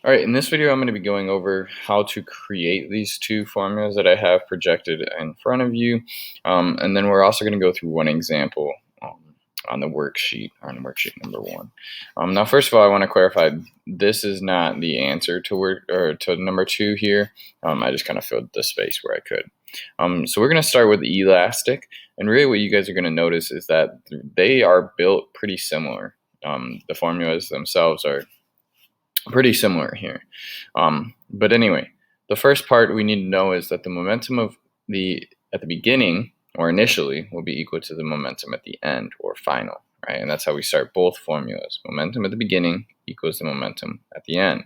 All right, in this video, I'm going to be going over how to create these two formulas that I have projected in front of you. And then we're also going to go through one example on worksheet number one. Now, first of all, I want to clarify, this is not the answer to number two here. I just kind of filled the space where I could. So we're going to start with elastic. And really what you guys are going to notice is that they are built pretty similar. The formulas themselves are pretty similar here. But anyway, the first part we need to know is that the momentum of at the beginning or initially will be equal to the momentum at the end or final, right? And that's how we start both formulas. Momentum at the beginning equals the momentum at the end.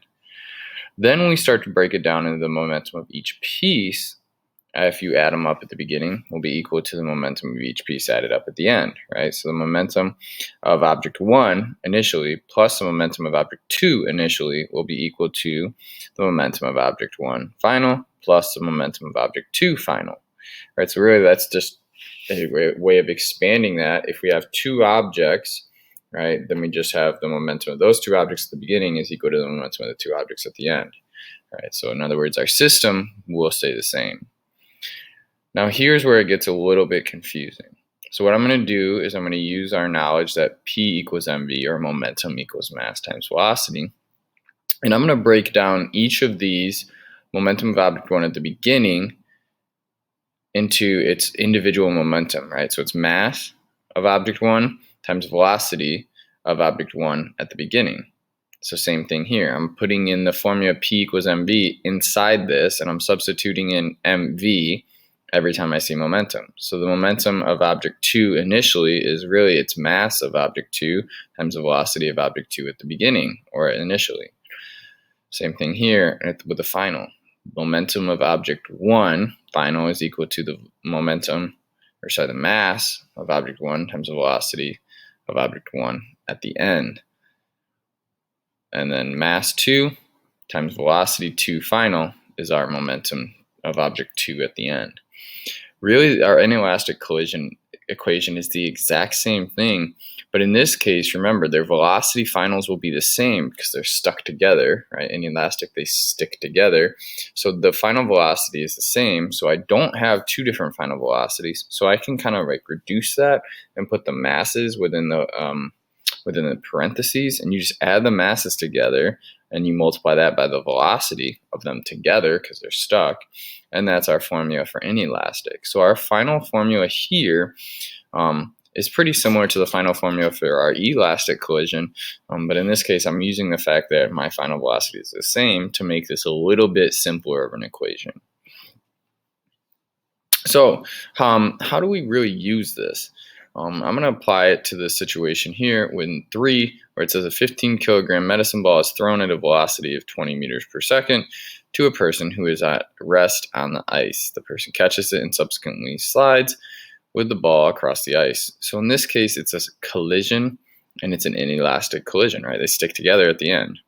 Then we start to break it down into the momentum of each piece. If you add them up at the beginning, will be equal to the momentum of each piece added up at the end, right? So the momentum of object one initially plus the momentum of object two initially will be equal to the momentum of object one final plus the momentum of object two final, right? So really that's just a way of expanding that. If we have two objects, right, then we just have the momentum of those two objects at the beginning is equal to the momentum of the two objects at the end, right? So in other words, our system will stay the same. Now here's where it gets a little bit confusing. So what I'm going to do is I'm going to use our knowledge that P equals mv, or momentum equals mass times velocity. And I'm going to break down each of these momentum of object one at the beginning into its individual momentum, right? So it's mass of object one times velocity of object one at the beginning. So same thing here. I'm putting in the formula P equals mv inside this, and I'm substituting in mv every time I see momentum. So the momentum of object two initially is really its mass of object two times the velocity of object two at the beginning or initially. Same thing here with the final. Momentum of object one final is equal to the the mass of object one times the velocity of object one at the end. And then mass two times velocity two final is our momentum of object two at the end. Really, our inelastic collision equation is the exact same thing, but in this case, remember, their velocity finals will be the same because they're stuck together, right? In elastic, they stick together. So the final velocity is the same, so I don't have two different final velocities. So I can kind of like reduce that and put the masses within the parentheses, and you just add the masses together and you multiply that by the velocity of them together because they're stuck, and that's our formula for inelastic. So our final formula here is pretty similar to the final formula for our elastic collision, but in this case I'm using the fact that my final velocity is the same to make this a little bit simpler of an equation. So how do we really use this? I'm going to apply it to the situation here when 3, where it says a 15 kilogram medicine ball is thrown at a velocity of 20 meters per second to a person who is at rest on the ice. The person catches it and subsequently slides with the ball across the ice. So in this case, it's a collision, and it's an inelastic collision, right? They stick together at the end.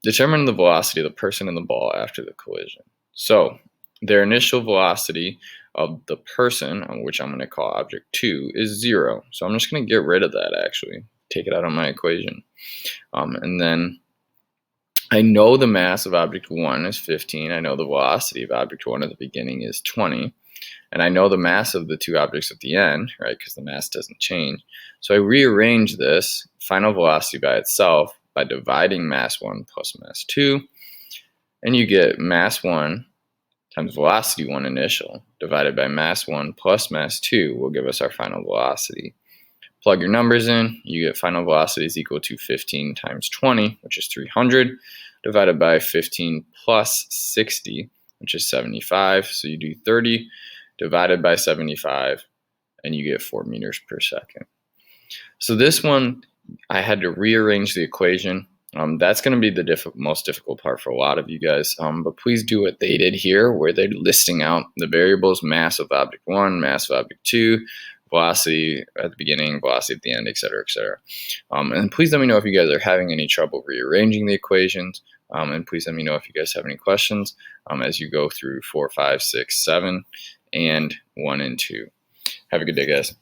Determine the velocity of the person and the ball after the collision. So their initial velocity of the person, which I'm going to call object 2, is 0. So I'm just going to get rid of that, actually. Take it out of my equation. And then I know the mass of object 1 is 15. I know the velocity of object 1 at the beginning is 20. And I know the mass of the two objects at the end, right, because the mass doesn't change. So I rearrange this final velocity by itself by dividing mass 1 plus mass 2. And you get mass 1 times velocity 1 initial divided by mass 1 plus mass 2 will give us our final velocity. Plug your numbers in, you get final velocity is equal to 15 times 20, which is 300, divided by 15 plus 60, which is 75. So you do 30 divided by 75, and you get 4 meters per second. So this one, I had to rearrange the equation. That's going to be the most difficult part for a lot of you guys, but please do what they did here, where they're listing out the variables: mass of object 1, mass of object 2, velocity at the beginning, velocity at the end, etc., etc. And please let me know if you guys are having any trouble rearranging the equations, and please let me know if you guys have any questions as you go through 4, 5, 6, 7, and 1 and 2. Have a good day, guys.